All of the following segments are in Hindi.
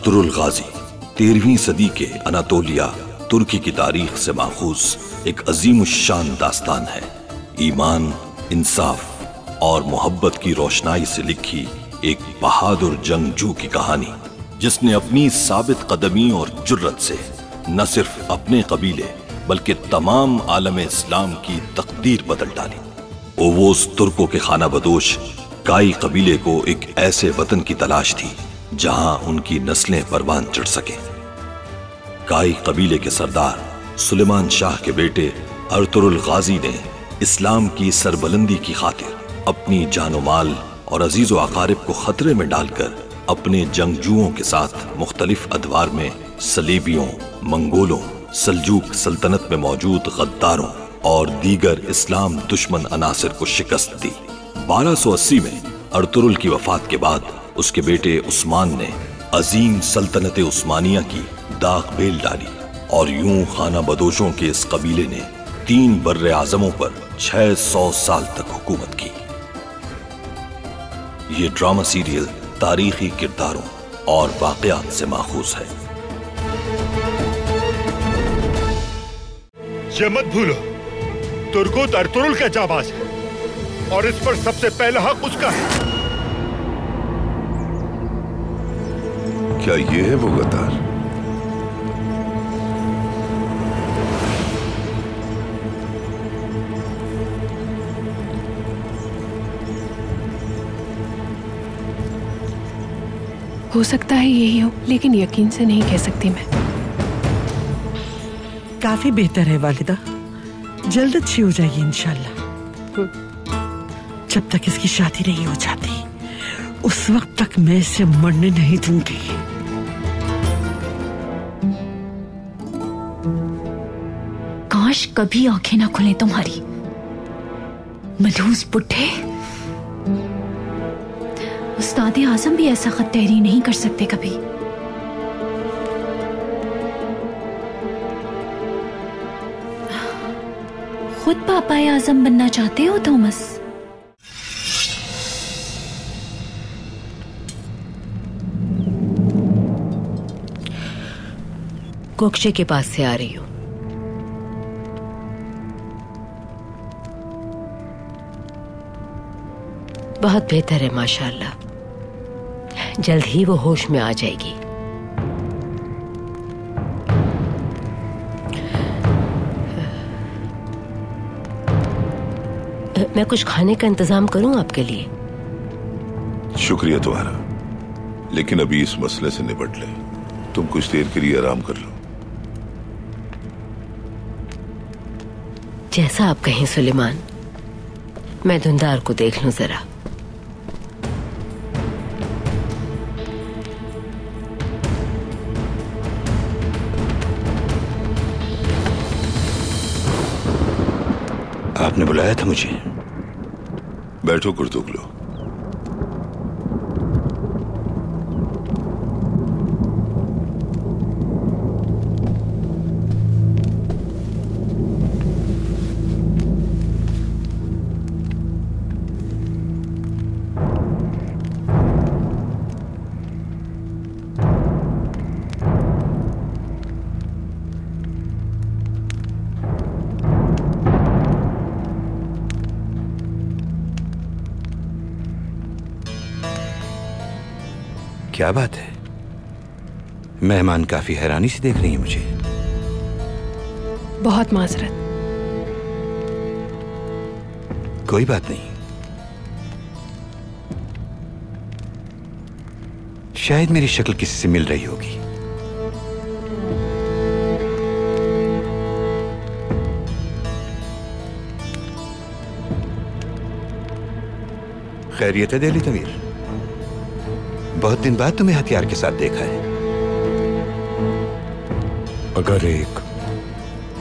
अर्तुरुल गाजी 13वीं सदी के अनातोलिया तुर्की की तारीख से माखूज एक अजीम शान दास्तान है। ईमान, इंसाफ और मोहब्बत की रोशनाई से लिखी एक बहादुर जंगजू की कहानी, जिसने अपनी साबित कदमी और जुर्रत से न सिर्फ अपने कबीले बल्कि तमाम आलम इस्लाम की तकदीर बदल डाली। ओवोस तुर्कों के खाना बदोश काई कबीले को एक ऐसे वतन की तलाश थी जहां उनकी नस्लें परवान चढ़ सके। काई कबीले के सरदार सुलेमान शाह के बेटे अर्तुरुल गाजी ने इस्लाम की सरबलंदी की खातिर अपनी जानो माल और अजीजो अकारिब को खतरे में डालकर अपने जंगजुओं के साथ मुख्तलिफ अदवार में सलीबियों, मंगोलों, सल्जूक सल्तनत में मौजूद गद्दारों और दीगर इस्लाम दुश्मन अनासिर को शिकस्त दी। 1280 में अर्तुरुल की वफात के बाद उसके बेटे उस्मान ने अजीम सल्तनत उस्मानिया की दाग बेल डाली और यूं खाना बदोशों के इस कबीले ने 3 बर्रे आजमों पर 600 साल तक हुकूमत की। ये ड्रामा सीरियल तारीखी किरदारों और वाकयात से माखूज है। ये मत भूलो, तुर्गुत अर्तुरुल का जाबाज है और इस पर सबसे पहला हक उसका है। क्या ये है वो गद्दार? हो सकता है यही हो, लेकिन यकीन से नहीं कह सकती मैं। काफी बेहतर है वालिदा, जल्द अच्छी हो जाएगी इंशाल्लाह। जब तक इसकी शादी नहीं हो जाती उस वक्त तक मैं इसे मरने नहीं दूंगी। काश कभी आंखें ना खुले तुम्हारी, मलूस बुढ़े। उस्ताद आजम भी ऐसा खत तहरी नहीं कर सकते कभी। खुद पापाए आजम बनना चाहते हो थॉमस? कोक्शे के पास से आ रही हूं। बहुत बेहतर है माशाअल्लाह, जल्द ही वो होश में आ जाएगी। मैं कुछ खाने का इंतजाम करूं आपके लिए? शुक्रिया तुम्हारा, लेकिन अभी इस मसले से निपट ले। तुम कुछ देर के लिए आराम कर लो। जैसा आप कहें सुलेमान। मैं धुंधार को देख लूं जरा। आपने बुलाया था मुझे? बैठो कुर्तुगलो। क्या बात है? मेहमान काफी हैरानी से देख रही है मुझे। बहुत माजरत। कोई बात नहीं, शायद मेरी शक्ल किसी से मिल रही होगी। खैरियत है दिल्ली तमीर? बहुत दिन बाद तुम्हें हथियार के साथ देखा है। अगर एक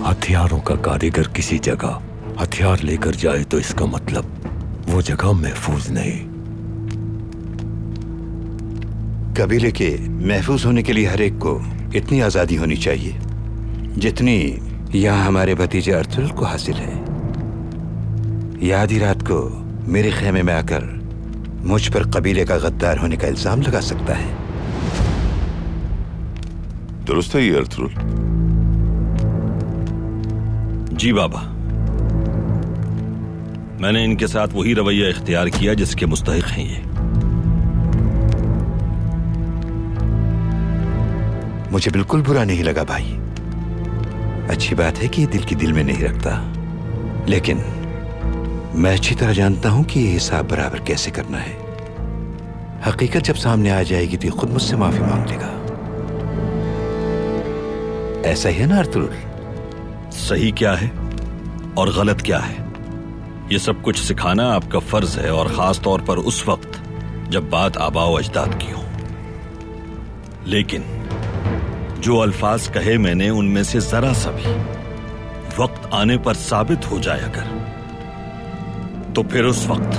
हथियारों का कारीगर किसी जगह हथियार लेकर जाए तो इसका मतलब वो जगह महफूज नहीं। कबीले के महफूज होने के लिए हर एक को इतनी आजादी होनी चाहिए जितनी यहां हमारे भतीजे अर्तुरुल को हासिल है। यह आधी रात को मेरे खेमे में आकर मुझ पर कबीले का गद्दार होने का इल्जाम लगा सकता है। दुरुस्त है ये अर्थरुल? जी बाबा, मैंने इनके साथ वही रवैया इख्तियार किया जिसके मुस्तहिक हैं ये। मुझे बिल्कुल बुरा नहीं लगा भाई। अच्छी बात है कि ये दिल की दिल में नहीं रखता, लेकिन मैं अच्छी तरह जानता हूं कि ये हिसाब बराबर कैसे करना है। हकीकत जब सामने आ जाएगी तो खुद मुझसे माफी मांग लेगा। ऐसा ही है ना अर्थुल? सही क्या है और गलत क्या है, ये सब कुछ सिखाना आपका फर्ज है, और खास तौर पर उस वक्त जब बात आबाओ अजदाद की हो। लेकिन जो अल्फाज कहे मैंने, उनमें से जरा सा भी वक्त आने पर साबित हो जाए अगर, तो फिर उस वक्त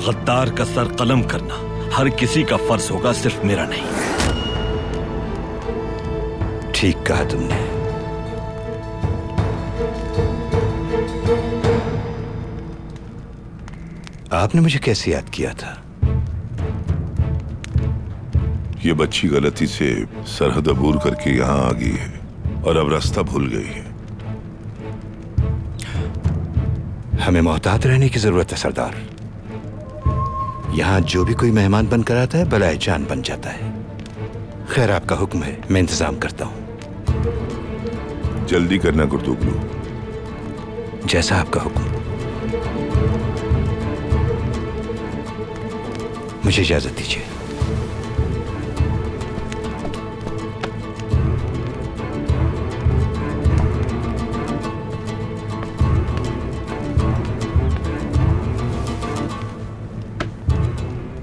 गद्दार का सर कलम करना हर किसी का फर्ज होगा, सिर्फ मेरा नहीं। ठीक कहा तुमने। आपने मुझे कैसे याद किया था? ये बच्ची गलती से सरहद अबूर करके यहां आ गई है और अब रास्ता भूल गई है। हमें मोहतात रहने की जरूरत है सरदार। यहां जो भी कोई मेहमान बनकर आता है बलाए जान बन जाता है। खैर, आपका हुक्म है, मैं इंतजाम करता हूं। जल्दी करना गुर्दुगलू। जैसा आपका हुक्म। मुझे इजाजत दीजिए।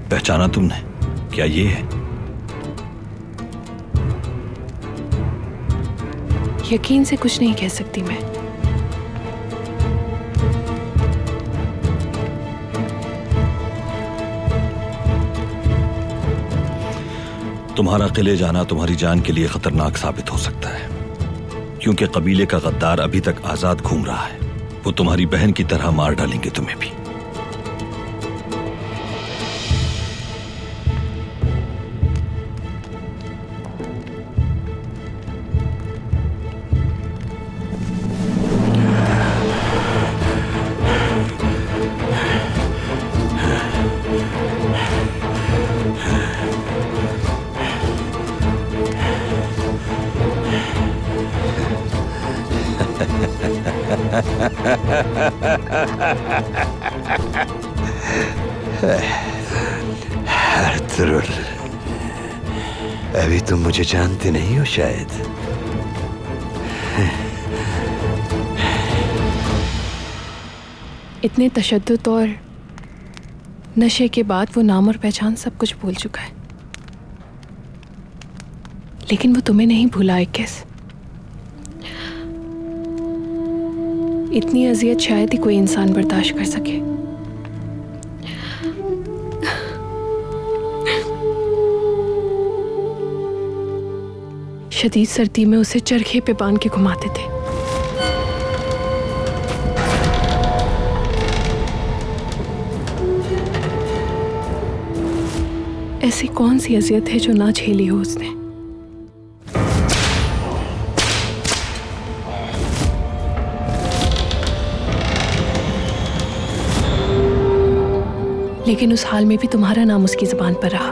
पहचाना तुमने? क्या ये है? यकीन से कुछ नहीं कह सकती मैं। तुम्हारा किले जाना तुम्हारी जान के लिए खतरनाक साबित हो सकता है, क्योंकि कबीले का गद्दार अभी तक आजाद घूम रहा है। वो तुम्हारी बहन की तरह मार डालेंगे तुम्हें भी। अर्थुल, अभी तुम मुझे जानते नहीं हो शायद। इतने तशद्दुद और नशे के बाद वो नाम और पहचान सब कुछ भूल चुका है, लेकिन वो तुम्हें नहीं भूला। किस इतनी अजियत शायद ही कोई इंसान बर्दाश्त कर सके। शदीद सर्दी में उसे चरखे पे बांध के घुमाते थे। ऐसी कौन सी अजियत है जो ना झेली हो उसने? लेकिन उस हाल में भी तुम्हारा नाम उसकी जुबान पर रहा।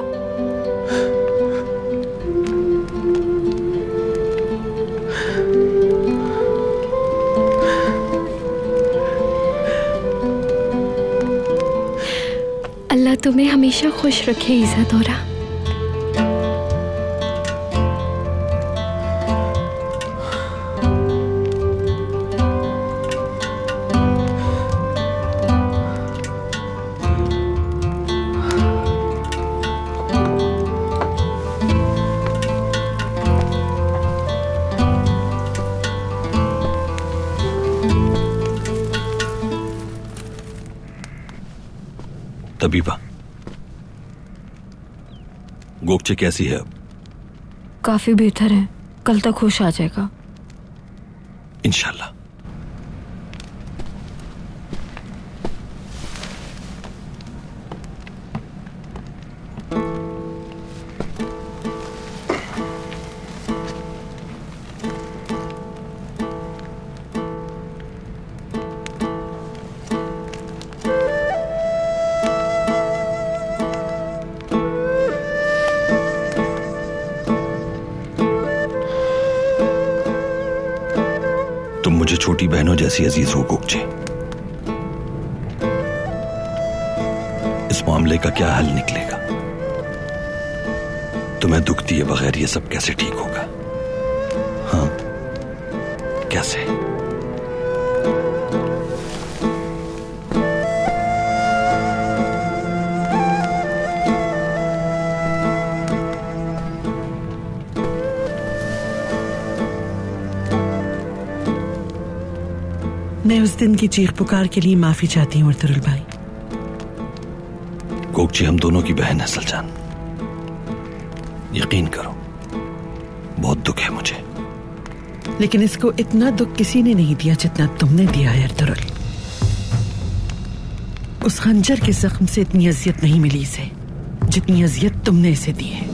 अल्लाह तुम्हें हमेशा खुश रखे इज़्ज़तौरा। तबीबा, गोकचे कैसी है अब? काफी बेहतर है, कल तक होश आ जाएगा इंशाल्लाह। मुझे छोटी बहनों जैसी अजीज हो गोगचे। इस मामले का क्या हल निकलेगा? तुम्हें दुख दिए बगैर ये सब कैसे ठीक होगा? हाँ, कैसे? मैं उस दिन की चीख पुकार के लिए माफी चाहती हूँ अर्तुरुल भाई। गोगची हम दोनों की बहन है सलजान, यकीन करो बहुत दुख है मुझे। लेकिन इसको इतना दुख किसी ने नहीं दिया जितना तुमने दिया है अर्तुरुल। उस खंजर के जख्म से इतनी अजियत नहीं मिली इसे जितनी अजियत तुमने इसे दी है।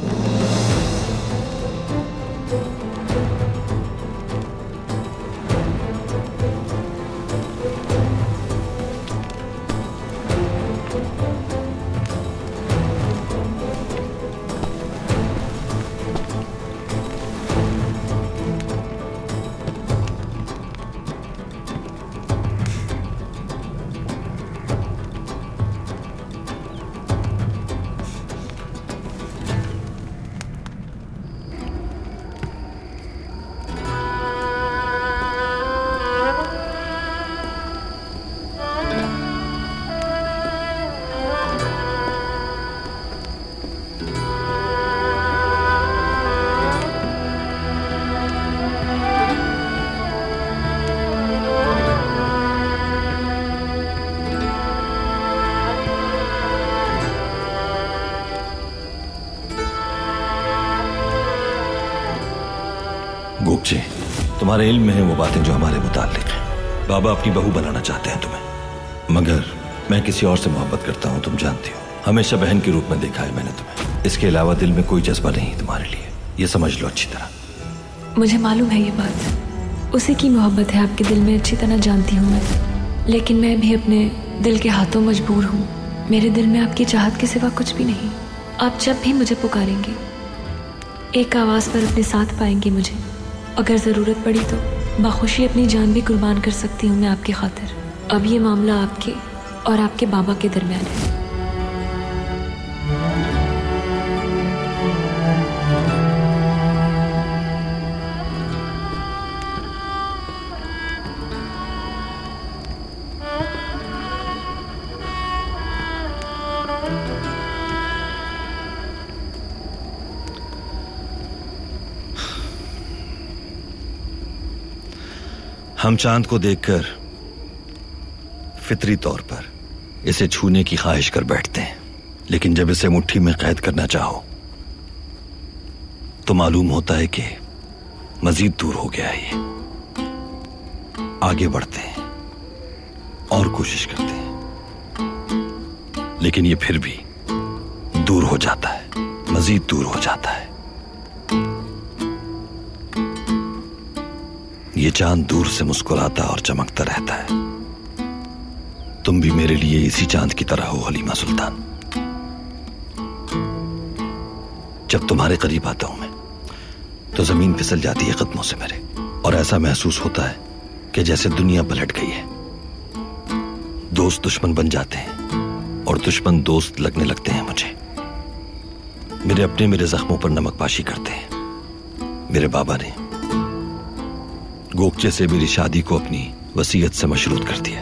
गोगचे, तुम्हारे इल्म में है वो बातें जो हमारे मुताल्लिक हैं। बाबा अपनी बहू बनाना चाहते हैं तुम्हें, मगर मैं किसी और से मोहब्बत करता हूँ, तुम जानती हो। हमेशा बहन के रूप में देखा है मैंने तुम्हें, इसके अलावा दिल में कोई जज्बा नहीं तुम्हारे लिए, ये समझ लो अच्छी तरह। मुझे मालूम है ये बात, उसी की मोहब्बत है आपके दिल में, अच्छी तरह जानती हूँ मैं। लेकिन मैं भी अपने दिल के हाथों मजबूर हूँ। मेरे दिल में आपकी चाहत के सिवा कुछ भी नहीं। आप जब भी मुझे पुकारेंगे एक आवाज़ पर अपने साथ पाएंगे मुझे। अगर ज़रूरत पड़ी तो बाखुशी अपनी जान भी कुर्बान कर सकती हूँ मैं आपकी खातिर। अब ये मामला आपके और आपके बाबा के दरमियान है। हम चांद को देखकर फितरी तौर पर इसे छूने की ख्वाहिश कर बैठते हैं, लेकिन जब इसे मुट्ठी में कैद करना चाहो तो मालूम होता है कि मजीद दूर हो गया है ये। आगे बढ़ते हैं और कोशिश करते हैं, लेकिन ये फिर भी दूर हो जाता है, मजीद दूर हो जाता है। ये चांद दूर से मुस्कुराता और चमकता रहता है। तुम भी मेरे लिए इसी चांद की तरह हो हलीमा सुल्तान। जब तुम्हारे करीब आता हूं मैं तो जमीन फिसल जाती है कदमों से मेरे, और ऐसा महसूस होता है कि जैसे दुनिया पलट गई है। दोस्त दुश्मन बन जाते हैं और दुश्मन दोस्त लगने लगते हैं मुझे। मेरे जख्मों पर नमकपाशी करते हैं। मेरे बाबा ने गोगचे से मेरी शादी को अपनी वसीयत से मशरूत कर दिया।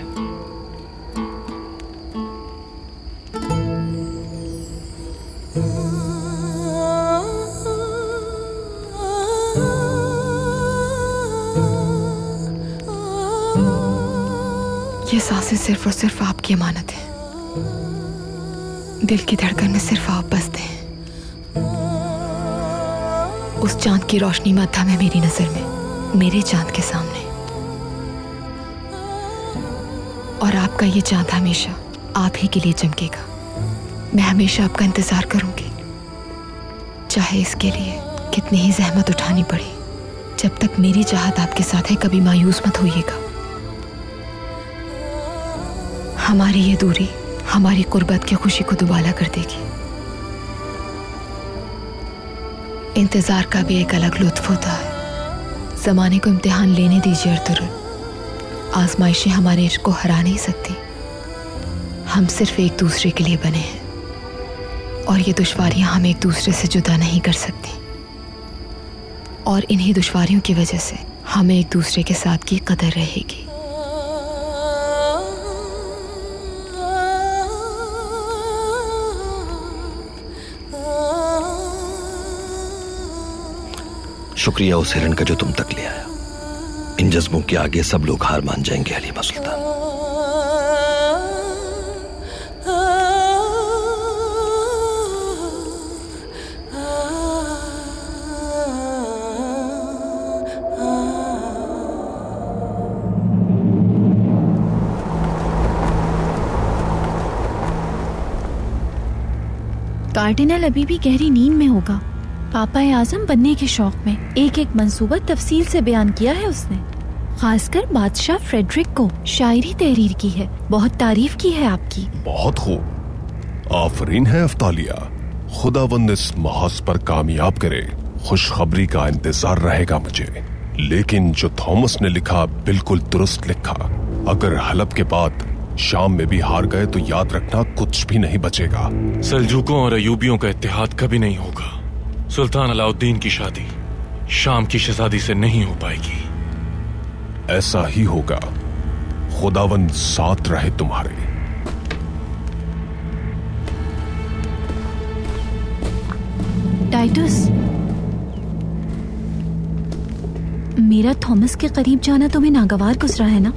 ये सांसें सिर्फ और सिर्फ आपकी अमानत है। दिल की धड़कन में सिर्फ आप बसते हैं। उस चांद की रोशनी में अद्धा है मेरी नजर में, मेरे चांद के सामने। और आपका ये चांद हमेशा आप ही के लिए चमकेगा। मैं हमेशा आपका इंतजार करूंगी, चाहे इसके लिए कितनी ही जहमत उठानी पड़े। जब तक मेरी चाहत आपके साथ है, कभी मायूस मत होइएगा। हमारी ये दूरी हमारी कुर्बत की खुशी को दुबाला कर देगी। इंतजार का भी एक अलग लुत्फ होता है। जमाने को इम्तिहान लेने दीजिए अर्तुरुल, आजमाइशें हमारे इश्क को हरा नहीं सकती। हम सिर्फ एक दूसरे के लिए बने हैं और ये दुश्वारियां हमें एक दूसरे से जुदा नहीं कर सकती। और इन्हीं दुश्वारियों की वजह से हमें एक दूसरे के साथ की कदर रहेगी। शुक्रिया उस हिरण का जो तुम तक ले आया। इन जज्बों के आगे सब लोग हार मान जाएंगे हलीमा सुल्तान। कार्डिनल अभी भी गहरी नींद में होगा। पापा आज़म बनने के शौक में एक एक मंसूबा तफसील से बयान किया है उसने। खासकर बादशाह फ्रेडरिक को शायरी तहरीर की है, बहुत तारीफ की है आपकी। बहुत खूब, आफरीन है अफ्तालिया। खुदावंद इस महाज पर कामयाब करे। खुशखबरी का इंतजार रहेगा मुझे। लेकिन जो थॉमस ने लिखा बिल्कुल दुरुस्त लिखा। अगर हलब के बाद शाम में भी हार गए तो याद रखना कुछ भी नहीं बचेगा। सल्जूकों और अयूबियों का इत्तेहाद कभी नहीं होगा। सुल्तान अलाउद्दीन की शादी शाम की शहजादी से नहीं हो पाएगी। ऐसा ही होगा। खुदावंद साथ रहे तुम्हारे। टाइटस, मेरा थॉमस के करीब जाना तुम्हें नागवार गुजरा है ना?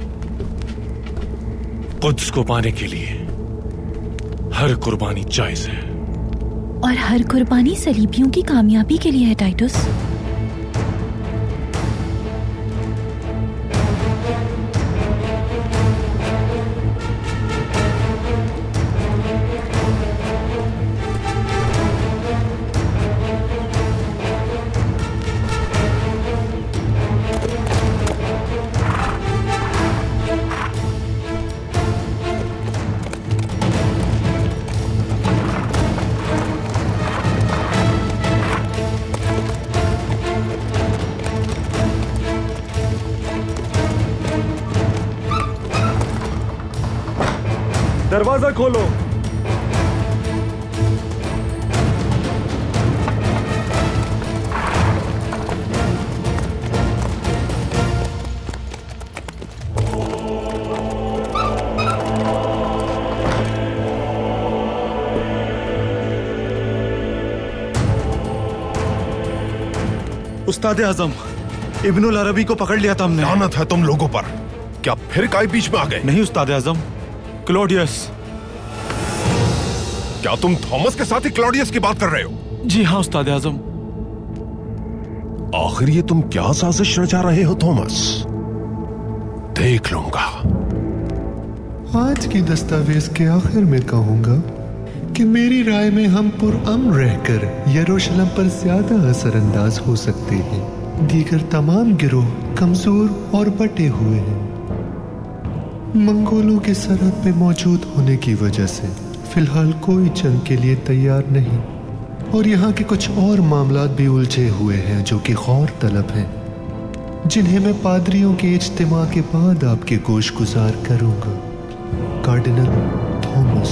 कुद्स को पाने के लिए हर कुर्बानी जायज है। और हर कुर्बानी सलीबियों की कामयाबी के लिए है टाइटस। दरवाजा खोलो। उस्ताद आजम, इब्नुल अरबी को पकड़ लिया था हमने। लानत है तुम लोगों पर। क्या फिर काय बीच में आ गए? नहीं उस्ताद आजम, क्लॉडियस। क्या तुम थॉमस के साथ ही क्लॉडियस की बात कर रहे हो? जी हाँ उस्ताद आजम। आखिर ये तुम क्या साजिश रचा रहे हो थॉमस? देख लूंगा। आज की दस्तावेज के आखिर में कहूंगा कि मेरी राय में हम पुरअमन रहकर यरूशलेम पर ज्यादा असरअंदाज हो सकते हैं। दीगर तमाम गिरोह कमजोर और बटे हुए हैं। मंगोलों के सरहद पे मौजूद होने की वजह से फिलहाल कोई जंग के लिए तैयार नहीं। और यहाँ के कुछ और मामलात भी उलझे हुए हैं जो कि गौर तलब हैं, जिन्हें मैं पादरियों के इज्तिमा के बाद आपके गोश गुजार करूंगा। Cardinal Thomas.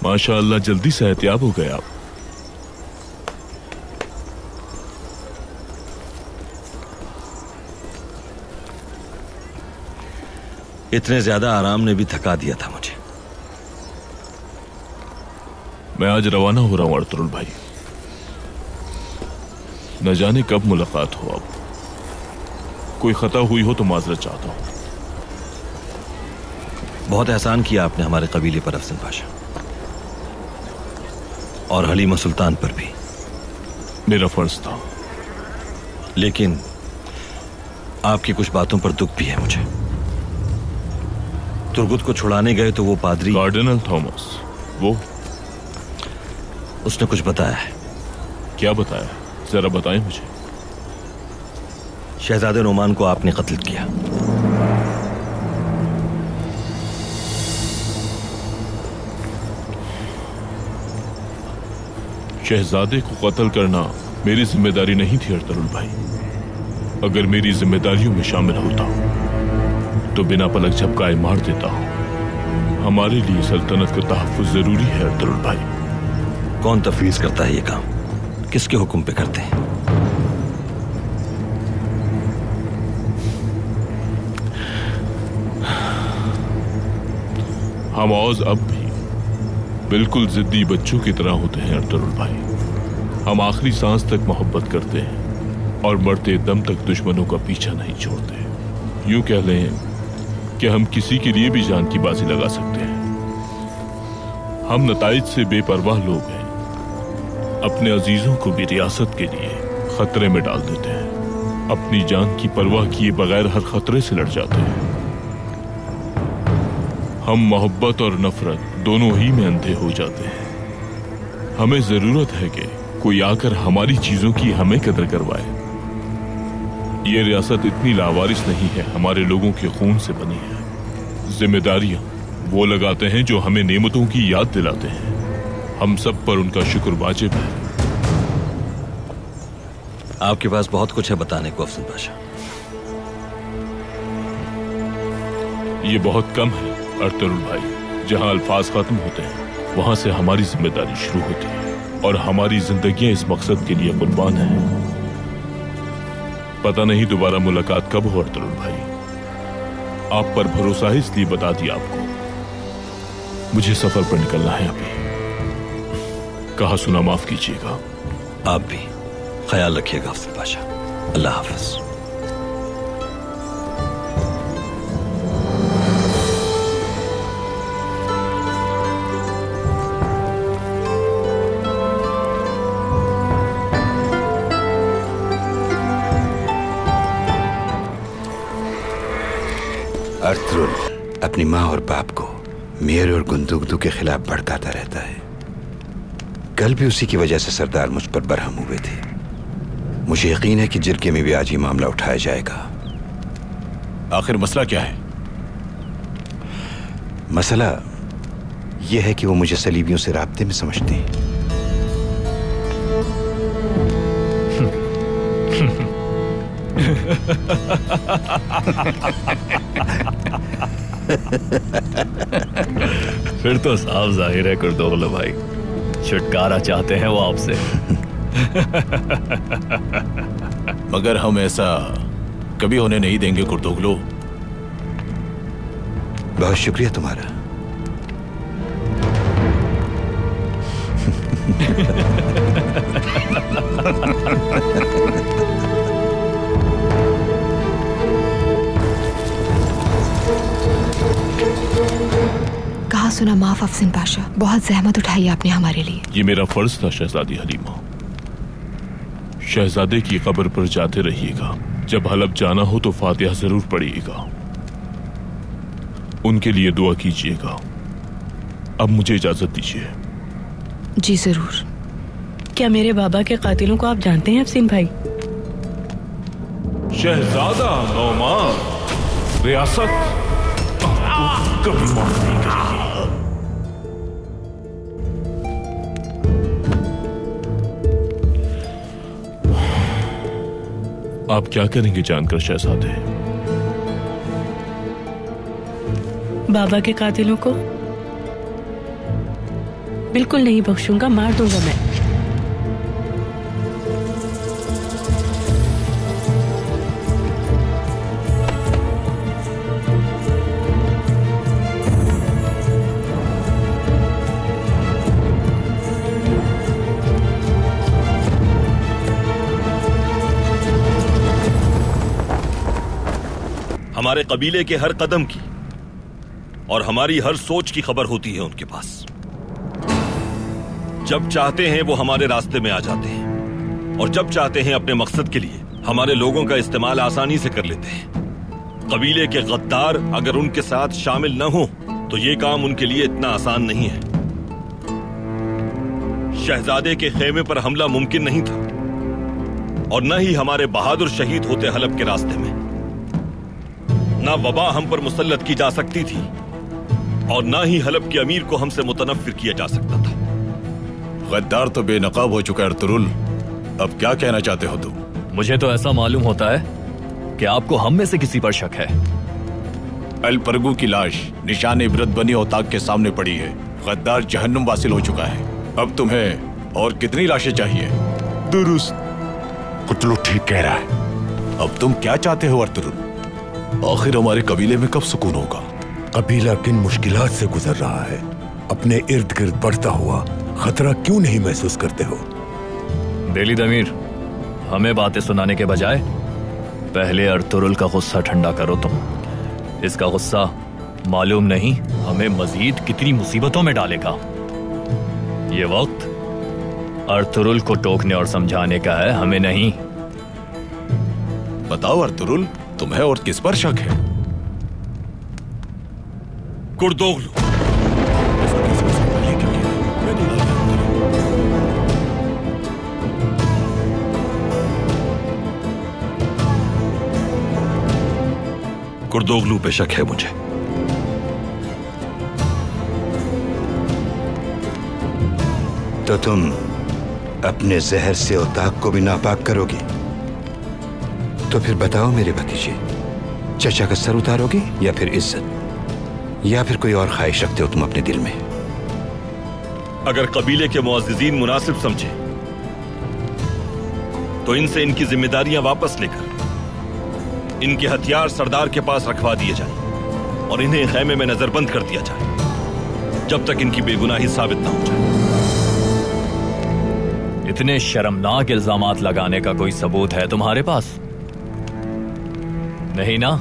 माशाअल्लाह, जल्दी से एहतियाब हो गए आप। इतने ज्यादा आराम ने भी थका दिया था मुझे। मैं आज रवाना हो रहा हूं अर्तुरुल भाई। न जाने कब मुलाकात हो। अब कोई खता हुई हो तो माजरत चाहता हूं। बहुत एहसान किया आपने हमारे कबीले पर अफजल पाशा। और हलीमा सुल्तान पर भी। मेरा फर्ज था। लेकिन आपकी कुछ बातों पर दुख भी है मुझे। तुर्गुत को छुड़ाने गए तो वो पादरी कार्डिनल थॉमस, वो उसने कुछ बताया है। क्या बताया? जरा बताएं मुझे। शहजादे नोमान को आपने कत्ल किया। शहजादे को कत्ल करना मेरी जिम्मेदारी नहीं थी अर्तुगरुल भाई। अगर मेरी जिम्मेदारियों में शामिल होता तो बिना पलक झपकाए मार देता हूं। हमारे लिए सल्तनत का तहफ्फुज़ जरूरी है अर्तुगरुल भाई। कौन तफवीज करता है ये काम? किसके हुक्म पे करते हैं? हम औज अब भी बिल्कुल जिद्दी बच्चों की तरह होते हैं अर्तुगरुल भाई। हम आखिरी सांस तक मोहब्बत करते हैं और मरते दम तक दुश्मनों का पीछा नहीं छोड़ते। यूं कह लें कि हम किसी के लिए भी जान की बाजी लगा सकते हैं। हम नताइज से बेपरवाह लोग हैं। अपने अजीजों को भी रियासत के लिए खतरे में डाल देते हैं। अपनी जान की परवाह किए बगैर हर खतरे से लड़ जाते हैं। हम मोहब्बत और नफरत दोनों ही में अंधे हो जाते हैं। हमें जरूरत है कि कोई आकर हमारी चीजों की हमें कदर करवाए। ये रियासत इतनी लावारिस नहीं है, हमारे लोगों के खून से बनी है। जिम्मेदारियां वो लगाते हैं जो हमें नेमतों की याद दिलाते हैं। हम सब पर उनका शुक्र वाजिब है। आपके पास बहुत कुछ है बताने को अफजल पाशा। ये बहुत कम है अर्तुगरुल भाई। जहां अल्फाज खत्म होते हैं वहां से हमारी जिम्मेदारी शुरू होती है और हमारी जिंदगियां इस मकसद के लिए कुर्बान है। पता नहीं दोबारा मुलाकात कब हो अर्तुगरुल भाई। आप पर भरोसा है इसलिए बता दिया आपको। मुझे सफर पर निकलना है अभी। कहा सुना माफ कीजिएगा। आप भी ख्याल रखिएगा अफजल पाशा। अल्लाह हाफिज। अर्तुगरुल अपनी माँ और बाप को मेरे और गुंदुगदू के खिलाफ भड़काता रहता है। कल भी उसी की वजह से सरदार मुझ पर बरहम हुए थे। मुझे यकीन है कि जिरके में भी आज ही मामला उठाया जाएगा। आखिर मसला क्या है? मसला यह है कि वो मुझे सलीबियों से राब्ते में समझते हैं। फिर तो साफ जाहिर है कुर्दोगलो भाई, छुटकारा चाहते हैं वो आपसे। मगर हम ऐसा कभी होने नहीं देंगे कुर्दोगलो। बहुत शुक्रिया तुम्हारा। कहा सुना माफ अफसन पाशा। बहुत जहमत उठाई आपने हमारे लिए। ये मेरा फर्ज था शहजादी हलीमा। शहजादे की कब्र पर जाते रहिएगा। जब हलब जाना हो तो फातिहा जरूर पढ़िएगा। उनके लिए दुआ कीजिएगा। अब मुझे इजाजत दीजिए। जी जरूर। क्या मेरे बाबा के कातिलों को आप जानते हैं अफसीन भाई? शहजादा नौमान रियासत कभी माफ नहीं करेगी। आप क्या करेंगे जानकर शहजादे? बाबा के कातिलों को बिल्कुल नहीं बख्शूंगा, मार दूंगा मैं। हमारे कबीले के हर कदम की और हमारी हर सोच की खबर होती है उनके पास। जब चाहते हैं वो हमारे रास्ते में आ जाते हैं और जब चाहते हैं अपने मकसद के लिए हमारे लोगों का इस्तेमाल आसानी से कर लेते हैं। कबीले के गद्दार अगर उनके साथ शामिल न हो तो ये काम उनके लिए इतना आसान नहीं है। शहजादे के खेमे पर हमला मुमकिन नहीं था और न ही हमारे बहादुर शहीद होते हलब के रास्ते में। ना वबा हम पर मुसल्लत की जा सकती थी और ना ही हलब के अमीर को हमसे मुतनफ्फिर किया जा सकता था। गद्दार तो बेनकाब हो चुका है अर्तुरुल, अब क्या कहना चाहते हो तुम? मुझे तो ऐसा मालूम होता है कि आपको हम में से किसी पर शक है। अल परगू की लाश निशान इबरत बनी औताक के सामने पड़ी है। गद्दार जहन्नुम वासिल हो चुका है। अब तुम्हें और कितनी लाशें चाहिए? दुरुस्त, कुतलू ठीक कह रहा है। अब तुम क्या चाहते हो अर्तुरुल? आखिर हमारे कबीले में कब सुकून होगा? कबीला किन मुश्किलात से गुजर रहा है, अपने इर्द गिर्द बढ़ता हुआ खतरा क्यों नहीं महसूस करते हो? बेली दमीर, हमें बातें सुनाने के बजाय पहले अर्तुरुल का गुस्सा ठंडा करो तुम। इसका गुस्सा मालूम नहीं हमें मजीद कितनी मुसीबतों में डालेगा। ये वक्त अर्तुरुल को टोकने और समझाने का है, हमें नहीं। बताओ अर्तुरुल, तुम्हें और किस पर शक है? कुर्दोगलू। कुर्दोगलू पे शक है मुझे। तो तुम अपने जहर से औताक को भी नापाक करोगे? तो फिर बताओ मेरे भतीजे, चचा का सर उतारोगे या फिर इज्जत, या फिर कोई और ख्वाहिश रखते हो तुम अपने दिल में? अगर कबीले के मुअज़्ज़िज़ीन मुनासिब समझे तो इनसे इनकी जिम्मेदारियां वापस लेकर इनके हथियार सरदार के पास रखवा दिए जाएं और इन्हें खैमे में नजरबंद कर दिया जाए जब तक इनकी बेगुनाही साबित ना हो जाए। इतने शर्मनाक इल्जामात लगाने का कोई सबूत है तुम्हारे पास? नहीं ना?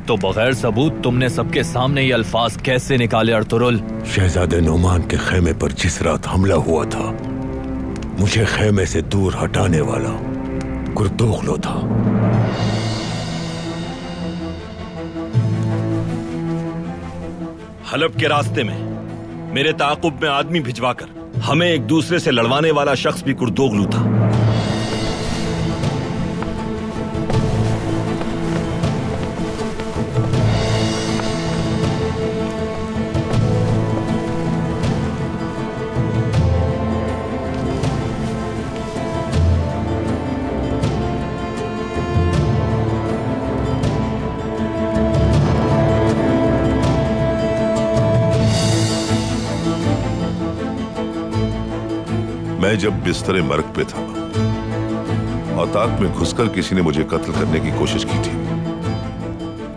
तो बगैर सबूत तुमने सबके सामने ये अल्फाज कैसे निकाले अर्तुरुल? शहजादे नोमान के खेमे पर जिस रात हमला हुआ था, मुझे खेमे से दूर हटाने वाला कुर्दोगलू था। हलब के रास्ते में मेरे ताक़ुब में आदमी भिजवाकर हमें एक दूसरे से लड़वाने वाला शख्स भी कुर्दोगलू था। मैं जब बिस्तर मर्ग पे था, औताक में घुसकर किसी ने मुझे कत्ल करने की कोशिश की थी।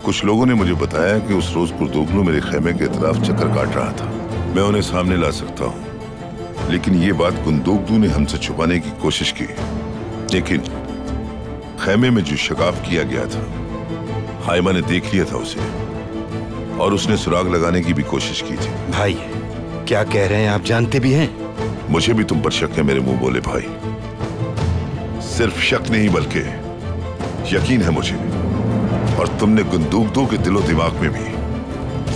कुछ लोगों ने मुझे बताया कि उस रोज कुर्दोगलू मेरे खेमे के तरफ चक्कर काट रहा था। मैं उन्हें सामने ला सकता हूँ, लेकिन ये बात कुर्दोगलू ने हमसे छुपाने की कोशिश की। लेकिन खेमे में जो शगाफ किया गया था, हाइमा ने देख लिया था उसे और उसने सुराग लगाने की भी कोशिश की थी। भाई, क्या कह रहे हैं आप? जानते भी हैं? मुझे भी तुम पर शक है मेरे मुंह बोले भाई। सिर्फ शक नहीं बल्कि यकीन है मुझे, और तुमने गुंदूकदू के दिलो दिमाग में भी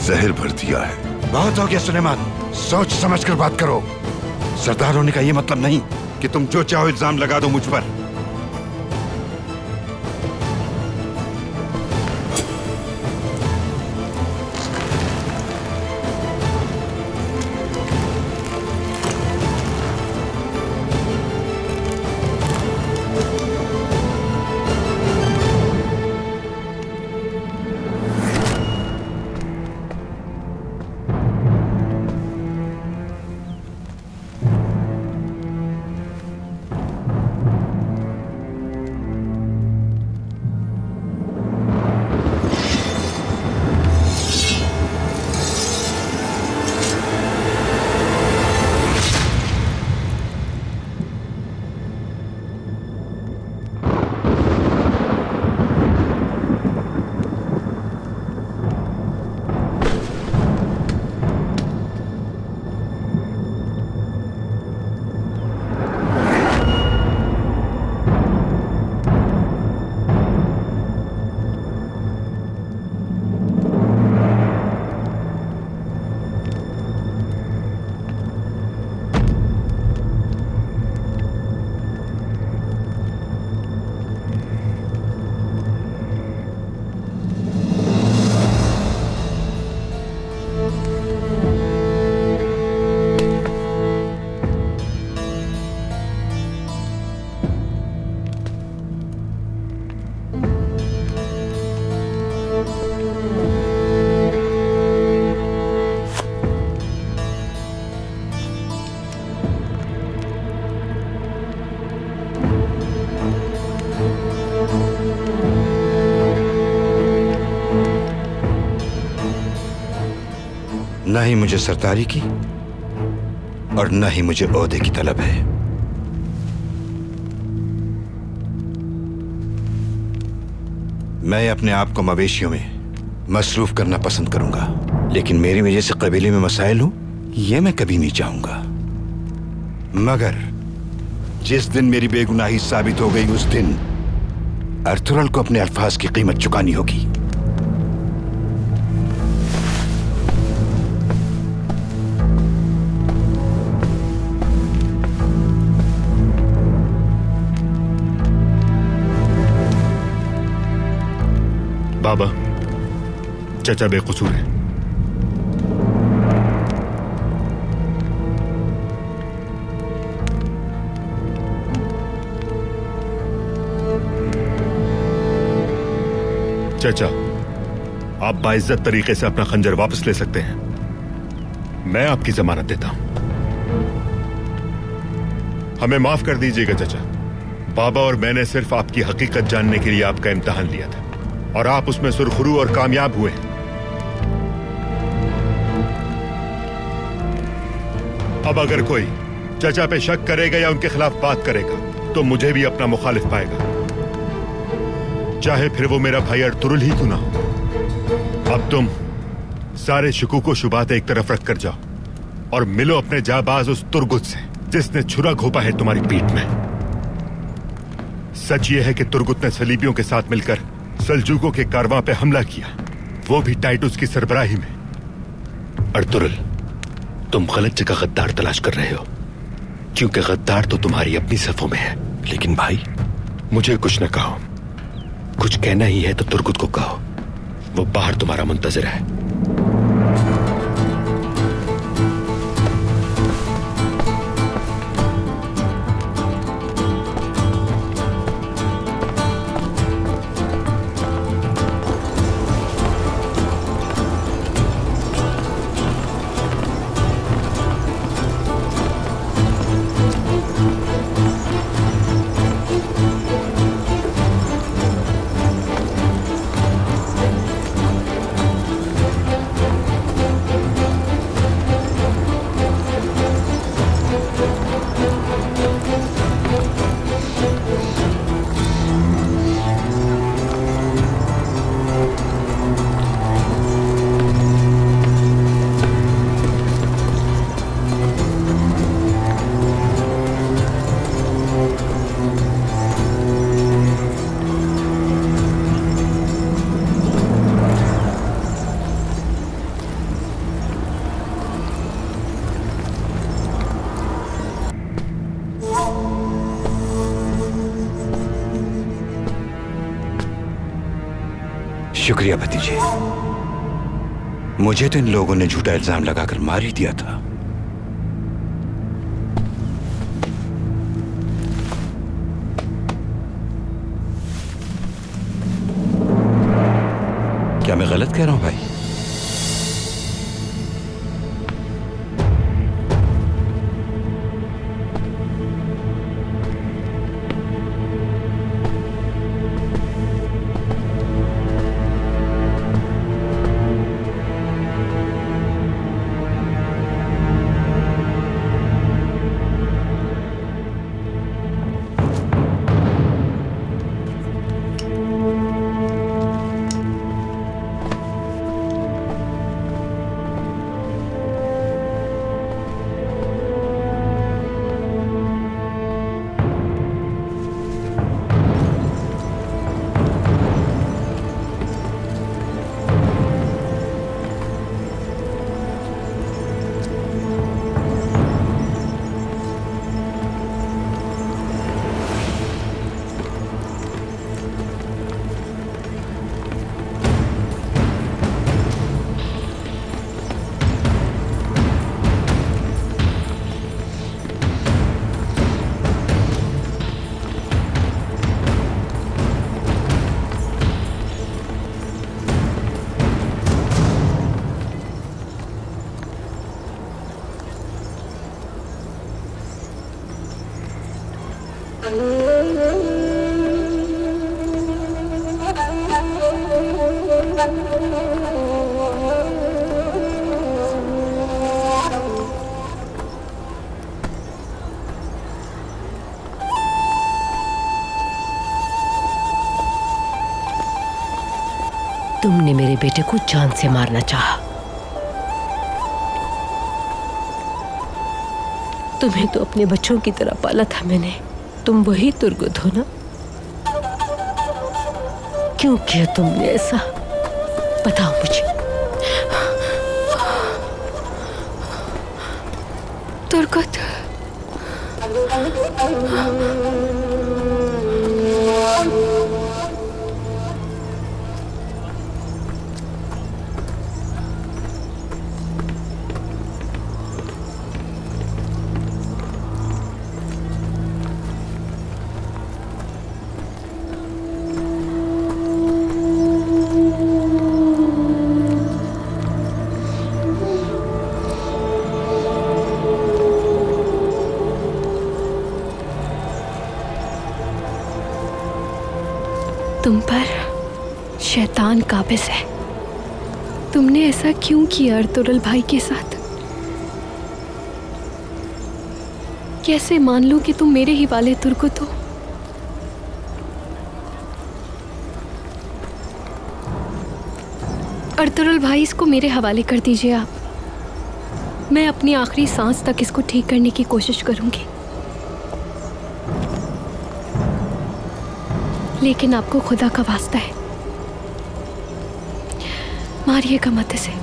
जहर भर दिया है। बहुत हो गया सुलेमान, सोच समझ कर बात करो। सरदार होने का ये मतलब नहीं कि तुम जो चाहो इल्जाम लगा दो मुझ पर। न ही मुझे सरदारी की और न ही मुझे ओहदे की तलब है। मैं अपने आप को मवेशियों में मसरूफ करना पसंद करूंगा, लेकिन मेरी वजह से कबीले में मसाइल हो यह मैं कभी नहीं चाहूंगा। मगर जिस दिन मेरी बेगुनाही साबित हो गई उस दिन अर्थुरल को अपने अल्फाज की कीमत चुकानी होगी। बाबा, चचा बेकसूर है। चचा, आप बाइज्जत तरीके से अपना खंजर वापस ले सकते हैं। मैं आपकी जमानत देता हूं। हमें माफ कर दीजिएगा चचा। बाबा और मैंने सिर्फ आपकी हकीकत जानने के लिए आपका इम्तिहान लिया था और आप उसमें सुरखरू और कामयाब हुए। अब अगर कोई चचा पे शक करेगा या उनके खिलाफ बात करेगा तो मुझे भी अपना मुखालिफ पाएगा, चाहे फिर वो मेरा भाई अर्तुरुल ही क्यों ना हो। अब तुम सारे शुकूक व शुबात एक तरफ रख कर जाओ और मिलो अपने जाबाज उस तुर्गुत से जिसने छुरा घोंपा है तुम्हारी पीठ में। सच ये है कि तुर्गुत ने सलीबियों के साथ मिलकर सल्जूकों के कारवां पे हमला किया, वो भी टाइटुस की सरबराही में। अर्तुरुल, तुम गलत जगह गद्दार तलाश कर रहे हो, क्योंकि गद्दार तो तुम्हारी अपनी सफों में है। लेकिन भाई, मुझे कुछ न कहो, कुछ कहना ही है तो तुर्गुत को कहो, वो बाहर तुम्हारा मुंतजिर है। शुक्रिया भतीजे, मुझे तो इन लोगों ने झूठा इल्जाम लगाकर मार ही दिया था। क्या मैं गलत कह रहा हूं भाई? तुमने मेरे बेटे को जान से मारना चाहा। तुम्हें तो अपने बच्चों की तरह पाला था मैंने। तुम वही तुर्गुत हो ना? क्यों किया तुमने ऐसा? बताओ मुझे। तुर्गुत, तुम पर शैतान काबिज है। तुमने ऐसा क्यों किया अर्तुगरुल भाई के साथ? कैसे मान लूं कि तुम मेरे ही वाले तुर्गुत हो? अर्तुगरुल भाई, इसको मेरे हवाले कर दीजिए आप। मैं अपनी आखिरी सांस तक इसको ठीक करने की कोशिश करूंगी, लेकिन आपको खुदा का वास्ता है, मारिएगा मत इसे।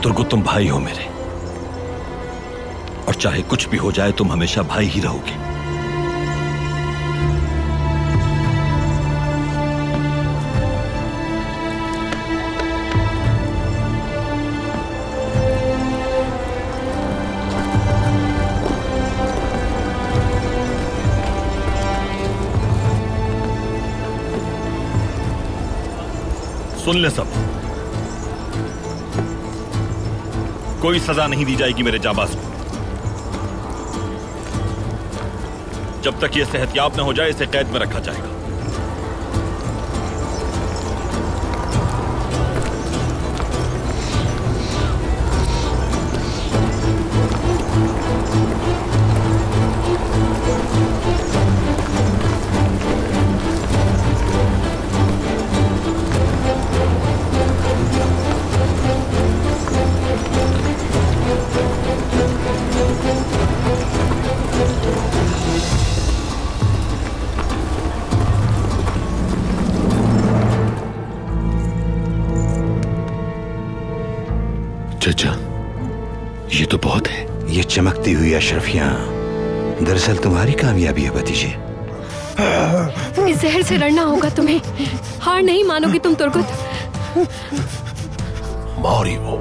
तुर्गुत, तुम भाई हो मेरे, और चाहे कुछ भी हो जाए तुम हमेशा भाई ही रहोगे। सुन ले सब, कोई सजा नहीं दी जाएगी मेरे जाबाज को। जब तक ये सेहतयाब न हो जाए इसे कैद में रखा जाएगा। चाचा, ये तो बहुत है। ये चमकती हुई अशरफियां दरअसल तुम्हारी कामयाबी है भतीजे। इस जहर से लड़ना होगा तुम्हें। हार नहीं मानोगी तुम तुर्गुत। मारी वो,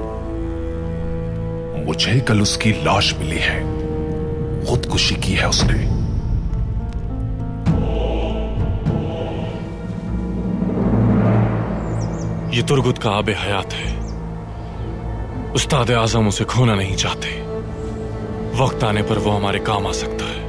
मुझे कल उसकी लाश मिली है, खुदकुशी की है उसने। ये तुर्गुत का आबे हयात है। उस्ताद आजम उसे खोना नहीं चाहते। वक्त आने पर वो हमारे काम आ सकता है।